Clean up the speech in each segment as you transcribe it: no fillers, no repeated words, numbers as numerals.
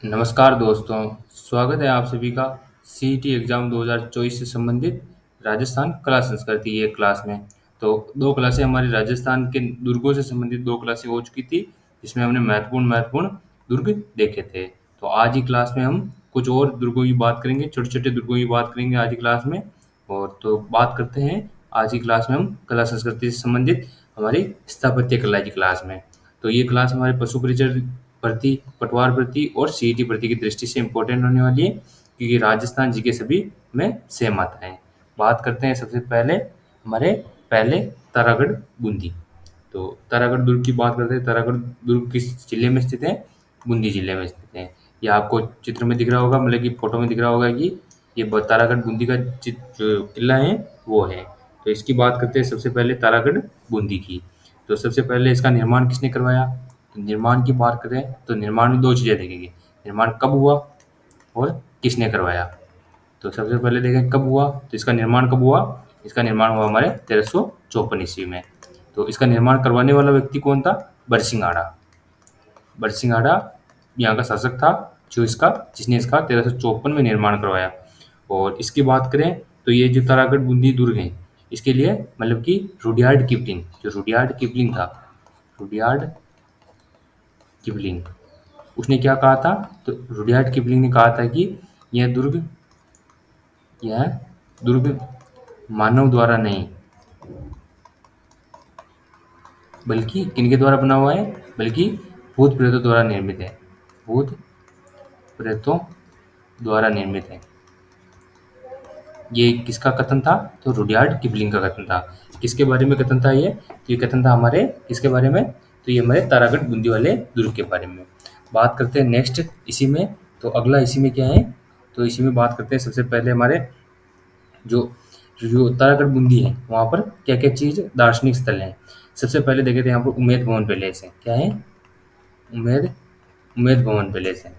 नमस्कार दोस्तों, स्वागत है आप सभी का सीईटी एग्ज़ाम 2024 से संबंधित राजस्थान कला संस्कृति ये क्लास में। तो 2 क्लासें हमारी राजस्थान के दुर्गों से संबंधित 2 क्लासें हो चुकी थी, जिसमें हमने महत्वपूर्ण महत्वपूर्ण दुर्ग देखे थे। तो आज की क्लास में हम कुछ और दुर्गों की बात करेंगे, छोटे-छोटे दुर्गों की बात करेंगे आज की क्लास में। और तो बात करते हैं आज की क्लास में हम कला संस्कृति से संबंधित हमारी स्थापत्य कला की क्लास में। तो ये क्लास हमारे पशु परिचय भर्ती, पटवार भर्ती और सीईटी भर्ती की दृष्टि से इम्पोर्टेंट होने वाली है, क्योंकि राजस्थान जीके सभी में सेम आता है। बात करते हैं सबसे पहले हमारे पहले तारागढ़ बूंदी। तो तारागढ़ दुर्ग की बात करते हैं। तारागढ़ दुर्ग किस जिले में स्थित है? बूंदी जिले में स्थित है। ये आपको चित्र में दिख रहा होगा, मतलब कि फोटो में दिख रहा होगा कि ये तारागढ़ बूंदी का जो किला है वो है। तो इसकी बात करते हैं सबसे पहले तारागढ़ बूंदी की। तो सबसे पहले इसका निर्माण किसने करवाया? तो निर्माण की बात करें तो निर्माण में 2 चीज़ें देखेंगे, निर्माण कब हुआ और किसने करवाया। तो सबसे पहले देखें कब हुआ, तो इसका निर्माण कब हुआ? इसका निर्माण हुआ हमारे 1354 ईस्वी में। तो इसका निर्माण करवाने वाला व्यक्ति कौन था? बरसिंघाड़ा। बरसिंघाड़ा यहाँ का शासक था, जिसने इसका 1354 में निर्माण करवाया। और इसकी बात करें तो ये जो तारागढ़ बूंदी दुर्ग है, इसके लिए मतलब कि रुडयार्ड किपलिंग, जो रुडयार्ड किपलिंग था, रुडयार्ड किपलिंग, उसने क्या कहा था? तो रुडयार्ड किपलिंग ने कहा था कि यह दुर्ग यह दुर्ग मानव द्वारा नहीं, बल्कि किनके द्वारा बना हुआ है? बल्कि भूत प्रेतों द्वारा निर्मित है। भूत प्रेतों द्वारा निर्मित है। ये किसका कथन था? तो रुडयार्ड किपलिंग का कथन था। किसके बारे में कथन था ये? तो ये कथन था हमारे किसके बारे में? तो ये हमारे तारागढ़ बूंदी वाले दुर्ग के बारे में। बात करते हैं नेक्स्ट इसी में। तो अगला इसी में क्या है? तो इसी में बात करते हैं सबसे पहले हमारे जो जो तारागढ़ बूंदी है वहाँ पर क्या-क्या चीज़ दार्शनिक स्थल हैं। सबसे पहले देखे थे यहाँ पर उम्मेद भवन पैलेस है। क्या है? उम्मेद उम्मेद भवन पैलेस है।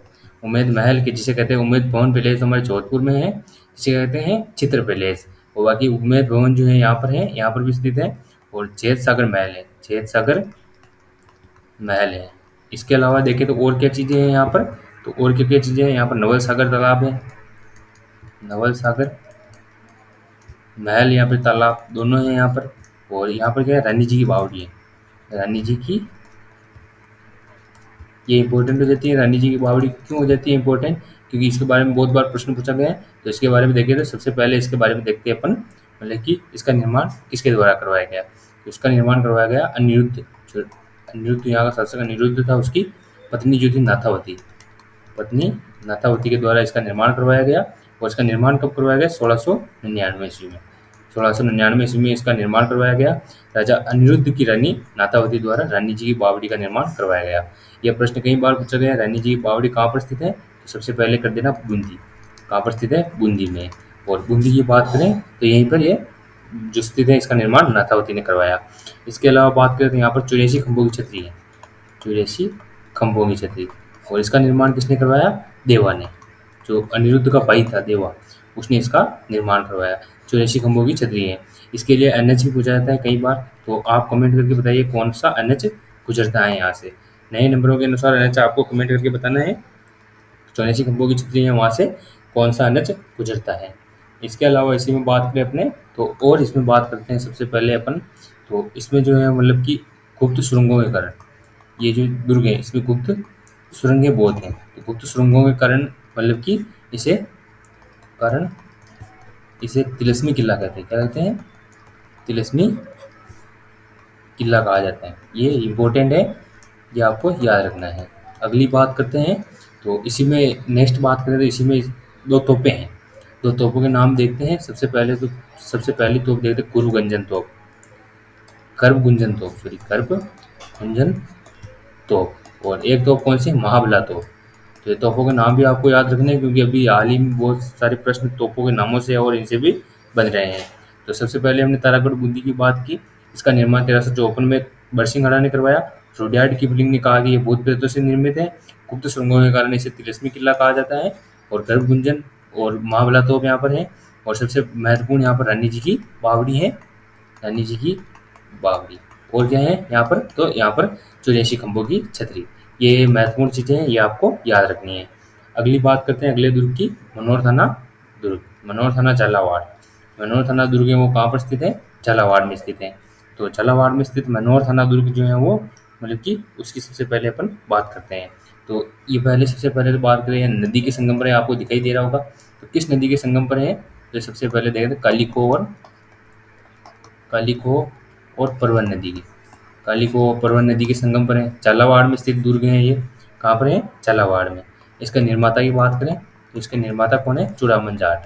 उम्मेद महल के जिसे कहते हैं उम्मेद भवन पैलेस हमारे जोधपुर में है, जिसे कहते हैं चित्र पैलेस। और बाकी उम्मेद भवन जो है यहाँ पर है, यहाँ पर भी स्थित है। और जैत सागर महल है, जैत सागर महल है। इसके अलावा देखें तो और क्या चीज़ें हैं यहाँ पर? तो और क्या-क्या चीज़ें हैं यहाँ पर? नवल सागर तालाब है, नवल सागर महल, यहाँ पे तालाब दोनों हैं यहाँ पर। और यहाँ पर क्या है? रानी जी की बावड़ी है। रानी जी की ये इंपॉर्टेंट हो जाती है। रानी जी की बावड़ी क्यों हो जाती है इंपॉर्टेंट? क्योंकि इसके बारे में बहुत बार प्रश्न पूछा गया है। तो इसके बारे में देखें तो सबसे पहले इसके बारे में देखते हैं अपन, मतलब कि इसका निर्माण किसके द्वारा करवाया गया। तो इसका निर्माण करवाया गया अनिरुद्ध, जो अनिरुद्ध यहाँ का शासक अनिरुद्ध था, उसकी पत्नी जो थी नाथावती, पत्नी नाथावती के द्वारा इसका निर्माण करवाया गया। और इसका निर्माण कब करवाया गया? 1699 ईस्वी में। 1699 ईस्वी में इसका निर्माण करवाया गया। राजा अनिरुद्ध की रानी नाथावती द्वारा रानी जी की बावड़ी का निर्माण करवाया गया। यह प्रश्न कई बार पूछा गया है, रानी जी की बावड़ी कहाँ पर स्थित है? तो सबसे पहले कर देना बूंदी। कहाँ पर स्थित है? बूंदी में। और बूंदी की बात करें तो यहीं पर ये जो स्थित है, इसका निर्माण नाथावती ने करवाया। इसके अलावा बात करें तो यहाँ पर 84 खंभों की छतरी है, 84 खंभों की छतरी। और इसका निर्माण किसने करवाया? देवा ने, जो अनिरुद्ध का भाई था देवा, उसने इसका निर्माण करवाया। 84 खंभों की छतरी है। इसके लिए एनएच भी पूछा जाता है कई बार, तो आप कमेंट करके बताइए कौन सा एनएच गुजरता है यहाँ से। नए नंबरों के अनुसार एनएच आपको कमेंट करके बताना है। 84 खंभों की छतरी है, वहाँ से कौन सा एनएच गुजरता है। इसके अलावा इसी में बात करें अपने तो और इसमें बात करते हैं सबसे पहले अपन, तो इसमें जो है मतलब कि गुप्त सुरंगों के कारण, ये जो दुर्ग है इसमें गुप्त सुरंगें बहुत हैं। तो गुप्त सुरंगों के कारण मतलब कि इसे कारण इसे तिलिस्मी किला कहते हैं। क्या कहते हैं? तिलिस्मी किला कहा जाता है। ये इम्पोर्टेंट है, ये आपको याद रखना है। अगली बात करते हैं तो इसी में नेक्स्ट बात करें तो इसी में 2 तोपें हैं। 2 तोपों के नाम देखते हैं। सबसे पहली तोप देखते हैं कुरुगंजन तोप, गर्भगुंजन तोप, सॉरी गर्भगुंजन तोप। और एक तोप कौन सी? महाबला तोप। तो ये तोपों के नाम भी आपको याद रखने हैं, क्योंकि अभी हाल ही में बहुत सारे प्रश्न तोपों के नामों से और इनसे भी बन रहे हैं। तो सबसे पहले हमने तारागढ़ बूंदी की बात की। इसका निर्माण 1354 में बरसिंघाड़ा ने करवाया। रुडयार्ड किपलिंग ने कहा कि ये भूत प्रेतों से निर्मित है। गुप्त सुरंगों के कारण इसे तिलिस्मी किला कहा जाता है। और गर्भगुंजन और महाबला तोप यहाँ पर है। और सबसे महत्वपूर्ण यहाँ पर रानी जी की बावड़ी है, रानी जी की बावड़ी। और क्या है यहाँ पर? तो यहाँ पर 84 खंभों की छतरी। ये महत्वपूर्ण चीज़ें हैं, ये आपको याद रखनी है। अगली बात करते हैं अगले दुर्ग की, मनोहर थाना दुर्ग। मनोहर थाना झालावाड़। मनोहर थाना दुर्ग है वो कहाँ पर स्थित है? झालावाड़ में स्थित है। तो झालावाड़ में स्थित मनोहर थाना दुर्ग जो है वो मतलब कि उसकी सबसे पहले अपन बात करते हैं। तो ये पहले सबसे पहले तो बात करें नदी के संगम पर है, आपको दिखाई दे रहा होगा। तो किस नदी के संगम पर है? तो सबसे पहले देखें तो कालिको और परवन नदी की। कालिको और परवन नदी के संगम पर है, झालावाड़ में स्थित दुर्ग है ये। कहाँ पर है? झालावाड़ में। इसका निर्माता की बात करें तो इसके निर्माता कौन है? चूड़ामन जाट।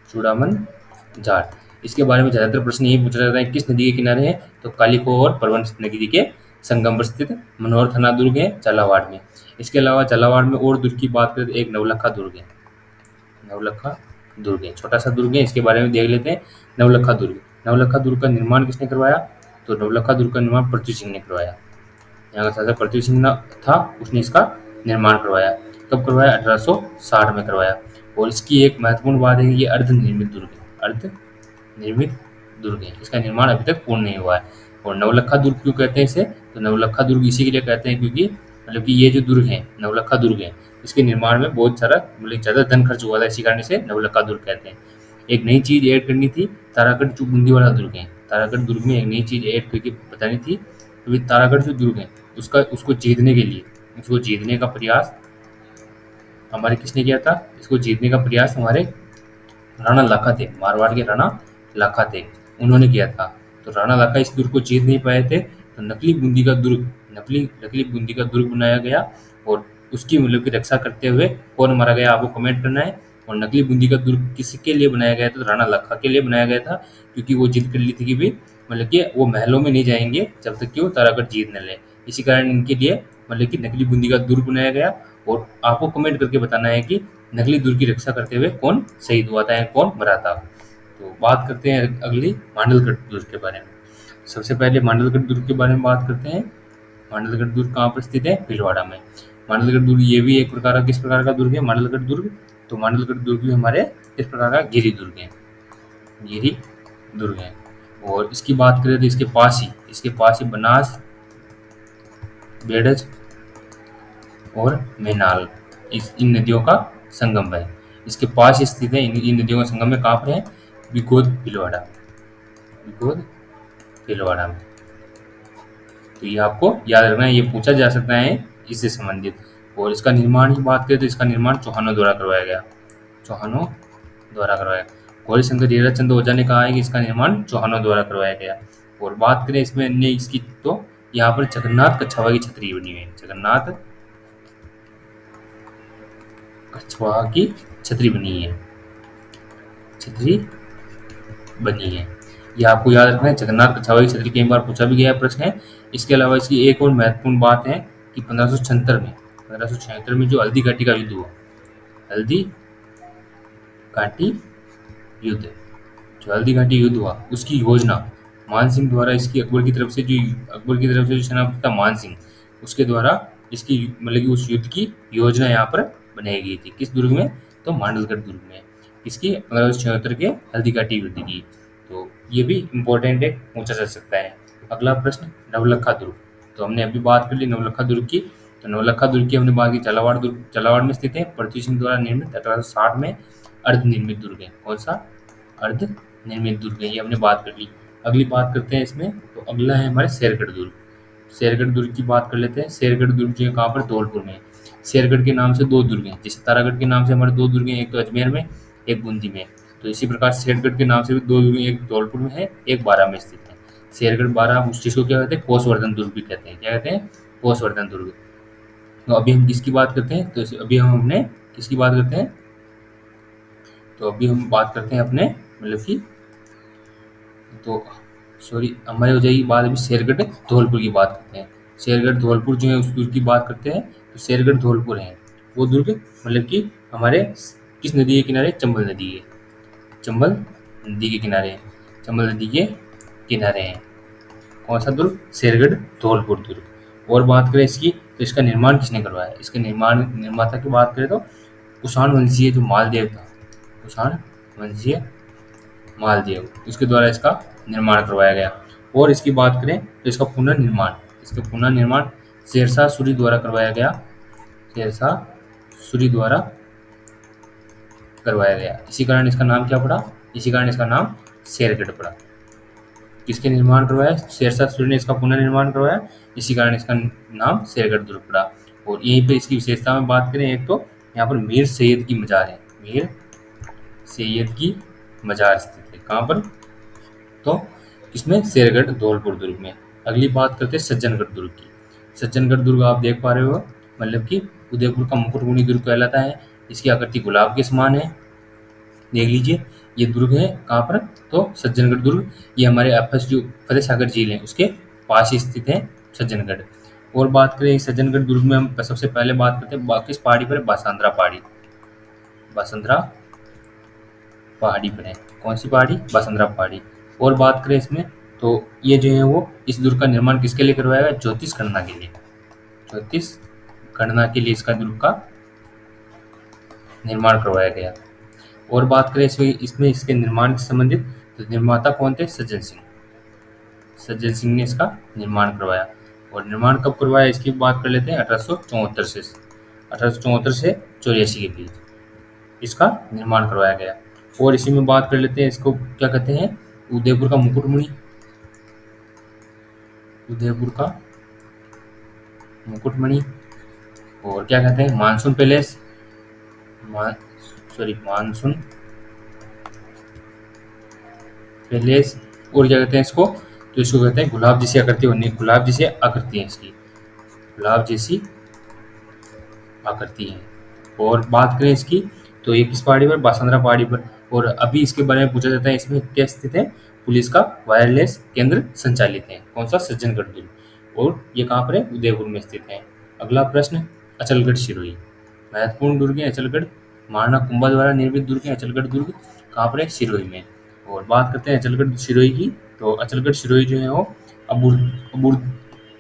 चूड़ामन जाट। इसके बारे में ज़्यादातर प्रश्न यही पूछा जाता है किस नदी के किनारे है? तो कालिको और परवन नदी के संगम पर स्थित मनोहर थाना दुर्ग है झालावाड़ में। इसके अलावा झालावाड़ में और दुर्ग की बात करें तो एक नवलखा दुर्ग है। नवलखा दुर्ग है, छोटा सा दुर्ग है, इसके बारे में देख लेते हैं। नवलखा दुर्ग। नवलखा दुर्ग का निर्माण किसने करवाया? तो नवलखा दुर्ग का निर्माण पृथ्वी सिंह ने करवाया। यहाँ का शासक पृथ्वी सिंह था, उसने इसका निर्माण करवाया। कब करवाया? 1860 में करवाया। और इसकी एक महत्वपूर्ण बात है कि ये अर्धनिर्मित दुर्ग है। अर्धनिर्मित दुर्ग है, इसका निर्माण अभी तक पूर्ण नहीं हुआ है। और नवलखा दुर्ग क्यों कहते हैं इसे? तो नवलखा दुर्ग इसी के लिए कहते हैं क्योंकि मतलब कि ये जो दुर्ग है नवलखा दुर्ग है, इसके निर्माण में बहुत सारा मतलब ज़्यादा धन खर्च हुआ था, इसी कारण इसे नवलखा दुर्ग कहते हैं। एक नई चीज़ ऐड करनी थी, तारागढ़ जो बूंदी वाला दुर्ग है, तारागढ़ दुर्ग में एक नई चीज़ ऐड करके बतानी थी। तो तारागढ़ जो दुर्ग है उसको जीतने के लिए, उसको जीतने का प्रयास हमारे किसने किया था? इसको जीतने का प्रयास हमारे राणा लाखा थे, मारवाड़ के राणा लाखा थे, उन्होंने किया था। तो राणा लाखा इस दुर्ग को जीत नहीं पाए थे, तो नकली बूंदी का दुर्ग बनाया गया। और उसकी मतलब की रक्षा करते हुए कौन मारा गया आपको कमेंट करना है। और नकली बूंदी का दुर्ग किसके लिए बनाया गया था? तो राणा लाखा के लिए बनाया गया था, क्योंकि वो जिद कर ली थी कि भी मतलब कि वो महलों में नहीं जाएंगे जब तक कि वो तारागढ़ जीत न ले। इसी कारण इनके लिए मतलब कि नकली बूंदी का दुर्ग बनाया गया। और आपको कमेंट करके बताना है कि नकली दुर्ग की रक्षा करते हुए कौन शहीद हुआ था या कौन मरा था। तो बात करते हैं अगली मांडलगढ़ दुर्ग के बारे में। सबसे पहले मांडलगढ़ दुर्ग के बारे में बात करते हैं। मांडलगढ़ दुर्ग कहाँ पर स्थित है? भीलवाड़ा में। मांडलगढ़ दुर्ग ये भी एक प्रकार का किस प्रकार का दुर्ग है? मांडलगढ़ दुर्ग। तो मांडलगढ़ दुर्ग भी हमारे इस प्रकार का गिरी दुर्ग है, गिरी दुर्ग है। और इसकी बात करें तो इसके पास ही बनास, बेड़ज और मैनाल इन नदियों का संगम है। इसके पास स्थित है, इन नदियों का संगम में कहाँ पर है? बिगोद भीलवाड़ा में। तो ये आपको याद रखना है, ये पूछा जा सकता है इससे संबंधित। और इसका निर्माण की बात करें तो इसका निर्माण चौहानों द्वारा करवाया गया। गौरी शंकर हीराचंद ओझा ने कहा है कि इसका निर्माण चौहानों द्वारा करवाया गया। और बात करें इसमें अन्य इसकी तो यहाँ पर जगन्नाथ कछावा की छतरी बनी हुई है। जगन्नाथ कछवाहा की छतरी बनी है। ये आपको याद रखना है, जगन्नाथ कछावा की छतरी कई बार पूछा भी गया प्रश्न है। इसके अलावा इसकी एक और महत्वपूर्ण बात है कि 1576 में जो हल्दी घाटी का युद्ध हुआ, जो हल्दी घाटी युद्ध हुआ उसकी योजना मान सिंह द्वारा, इसकी अकबर की तरफ से जो सेनापति था मान सिंह, उसके द्वारा इसकी मतलब कि उस युद्ध की योजना यहाँ पर बनाई गई थी। किस दुर्ग में? तो मांडलगढ़ दुर्ग में। इसकी 1576 के हल्दी घाटी युद्ध की। तो ये भी इम्पोर्टेंट है, पूछा जा सकता है। अगला प्रश्न नवलखा दुर्ग। तो हमने अभी बात कर ली नवलखा दुर्ग की। तो नवलखा दुर्ग की हमने बात की, झालावाड़ में स्थित है, पृथ्वी सिंह द्वारा निर्मित 1860 में अर्धनिर्मित दुर्ग है। कौन सा? अर्धनिर्मित दुर्ग है, ये हमने बात कर ली। अगली बात करते हैं इसमें, तो अगला है हमारे शेरगढ़ दुर्ग। शेरगढ़ दुर्ग की बात कर लेते हैं। शेरगढ़ दुर्ग जो है कहाँ पर? धौलपुर में। शेरगढ़ के नाम से दो दुर्ग हैं, जैसे तारागढ़ के नाम से हमारे दो दुर्ग हैं, एक तो अजमेर में, एक बूंदी में। तो इसी प्रकार शेरगढ़ के नाम से भी दो दुर्ग, एक धौलपुर में है, एक बारा में स्थित है। शेरगढ़ बारा उस चीज़ को क्या कहते हैं? कोसवर्धन दुर्ग भी कहते हैं। क्या कहते हैं? कोसवर्धन दुर्ग। तो अभी हम किसकी बात करते हैं? तो अभी हमने किसकी बात करते हैं? तो अभी हम बात करते हैं अपने मतलब कि तो सॉरी हमारे हो जाएगी बात, अभी शेरगढ़ धौलपुर की बात करते हैं। शेरगढ़ धौलपुर जो है उस दुर्ग की बात करते हैं। तो शेरगढ़ धौलपुर है वो दुर्ग मतलब कि हमारे किस नदी के किनारे? चंबल नदी के किनारे हैं। कौन सा दुर्ग? शेरगढ़ धौलपुर दुर्ग। और बात करें इसकी तो इसका निर्माण किसने करवाया? इसके निर्माता की बात करें तो कुषाण वंशीय जो मालदेव था, उसके द्वारा इसका निर्माण करवाया गया। और इसकी बात करें तो इसका पुनर्निर्माण शेरशाह सूरी द्वारा करवाया गया। शेरशाह सूरी द्वारा करवाया गया। इसी कारण इसका नाम क्या पड़ा? इसी कारण इसका नाम शेरगढ़ पड़ा। किसके निर्माण करवाया? शेरशाह सूरी ने इसका पुनर्निर्माण करवाया, इसी कारण इसका नाम शेरगढ़ दुर्ग पड़ा। और यहीं पे इसकी विशेषता में बात करें, एक तो यहाँ पर मीर सैयद की मजार है, मीर सैयद की मजार स्थित है। कहाँ पर? तो इसमें शेरगढ़ धौलपुर दुर्ग में। अगली बात करते हैं सज्जनगढ़ दुर्ग की। सज्जनगढ़ दुर्ग आप देख पा रहे हो, मतलब कि उदयपुर का मुकुटमणि दुर्ग कहलाता है। इसकी आकृति गुलाब के समान है। देख लीजिए, ये दुर्ग है कहाँ पर? तो सज्जनगढ़ दुर्ग। ये हमारे एफएस जो फतेह सागर झील है उसके पास ही स्थित है सज्जनगढ़। और बात करें सज्जनगढ़ दुर्ग में, हम सबसे पहले बात करते हैं किस पहाड़ी पर? बासंद्रा पहाड़ी। बासंद्रा पहाड़ी पर है। कौन सी पहाड़ी? बासंद्रा पहाड़ी। और बात करें इसमें, तो ये जो है वो इस दुर्ग का निर्माण किसके लिए करवाया गया? ज्योतिष गणना के लिए। ज्योतिष गणना के लिए इसका दुर्ग का निर्माण करवाया गया। और बात करें इसमें इसके निर्माण से संबंधित, तो निर्माता कौन थे? सज्जन सिंह। सज्जन सिंह ने इसका निर्माण करवाया। और निर्माण कब करवाया इसकी बात कर लेते हैं। 1874 से 84 के बीच इसका निर्माण करवाया गया। और इसी में बात कर लेते हैं, इसको क्या कहते हैं? उदयपुर का मुकुटमणि। उदयपुर का मुकुटमणि। और क्या कहते हैं? Monsoon palace. Monsoon palace. और क्या कहते हैं इसको? तो इसको कहते हैं गुलाब जैसी आकृति होनी। गुलाब जैसी आकृति है इसकी, गुलाब जैसी आकृति है। और बात करें इसकी, तो ये किस पहाड़ी पर? बासंद्रा पहाड़ी पर। और अभी इसके बारे में पूछा जाता है, इसमें क्या स्थित है? पुलिस का वायरलेस केंद्र संचालित है। कौन सा? सज्जनगढ़ दुर्ग। और ये कहाँ पर है? उदयपुर में स्थित है। अगला प्रश्न, अचलगढ़ सिरोही। महत्वपूर्ण दुर्ग है अचलगढ़। महाराणा कुंभा द्वारा निर्मित दुर्ग है अचलगढ़ दुर्ग। कहाँ पर है? सिरोही में। और बात करते हैं अचलगढ़ सिरोही की, तो अचलगढ़ सिरोही जो है वो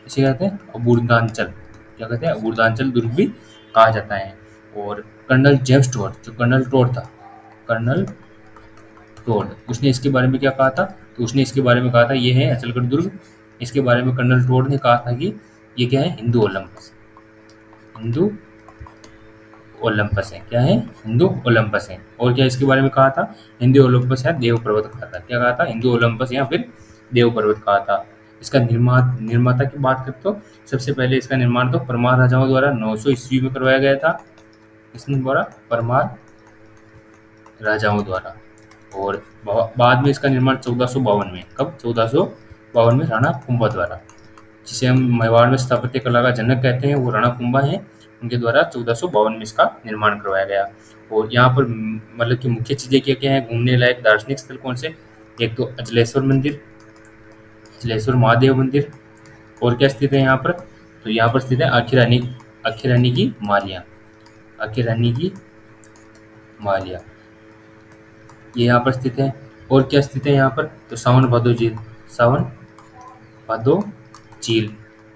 इसे कहते हैं अबूर्दांचल। क्या कहते हैं? अबूर्दांचल दुर्ग भी कहा जाता है। और कर्नल जेम्स टोड, जो कर्नल टोड था, कर्नल टोड, उसने इसके बारे में क्या कहा था? तो उसने इसके बारे में कहा था, ये है अचलगढ़ दुर्ग। इसके बारे में कर्नल टोड ने कहा था कि ये क्या है? हिंदू ओलंपस। हिंदू ओलंपस है। क्या है? हिंदू ओलंपस है। और क्या इसके बारे में कहा था? हिंदू ओलंपस या देव पर्वत कहा था। क्या कहा था? हिंदू ओलंपस या फिर देव पर्वत कहा था। इसका निर्माता की बात करें तो सबसे पहले इसका निर्माण तो परमार राजाओं द्वारा 900 ईस्वी में करवाया गया था। इसमें द्वारा परमार राजाओं द्वारा। और बाद में इसका निर्माण 1452 में। कब? 1452 में राणा कुंभा द्वारा, जिसे हम मेवाड़ में स्थापत्य कला का जनक कहते हैं, वो राणा कुंभा हैं। उनके द्वारा 1452 में इसका निर्माण करवाया गया। और यहाँ पर मतलब कि मुख्य चीज़ें क्या क्या हैं? घूमने लायक दार्शनिक स्थल कौन से? एक तो अचलेश्वर मंदिर, अचलेश्वर महादेव मंदिर। और क्या स्थित है यहाँ पर? तो यहाँ पर स्थित है आखिरानी की मालिया। आखिरानी की मालिया ये यहाँ पर स्थित है। और क्या स्थित है यहाँ पर? तो सावन भादो झील। सावन भादो झील।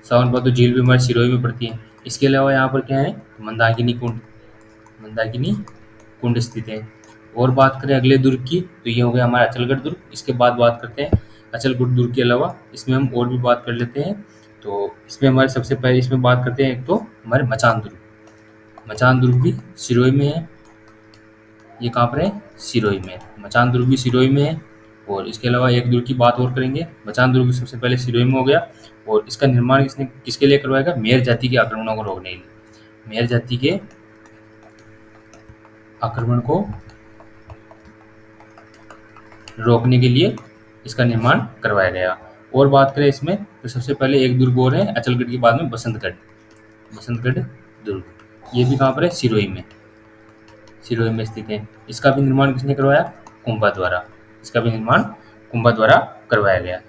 सावन भादो झील भी हमारे सिरोही में पड़ती है। इसके अलावा यहाँ पर क्या है? मंदाकिनी कुंड। मंदाकिनी कुंड स्थित है। और बात करें अगले दुर्ग की, तो ये हो गया हमारा अचलगढ़ दुर्ग। इसके बाद बात करते हैं अचलगढ़ दुर्ग के अलावा इसमें हम और भी बात कर लेते हैं। तो इसमें हमारे सबसे पहले इसमें बात करते हैं, एक तो हमारे मचान दुर्ग। मचान दुर्ग भी सिरोही में है। ये कहाँ पर है? सिरोही में। मचान दुर्ग भी सिरोही में है। और इसके अलावा एक दुर्ग की बात और करेंगे। मचान दुर्ग सबसे पहले सिरोही में हो गया। और इसका निर्माण किसके लिए करवाएगा? मेयर जाति के आक्रमणों को रोकने के लिए। मेयर जाति के आक्रमण को रोकने के लिए इसका निर्माण करवाया गया। और बात करें इसमें, तो सबसे पहले एक दुर्ग और है अचलगढ़ के बाद में, बसंतगढ़। बसंतगढ़ दुर्ग, ये भी कहाँ पर है? सिरोही में। सिरोही में स्थित है। इसका भी निर्माण किसने करवाया? कुंभा द्वारा। इसका भी निर्माण कुंभा द्वारा करवाया गया।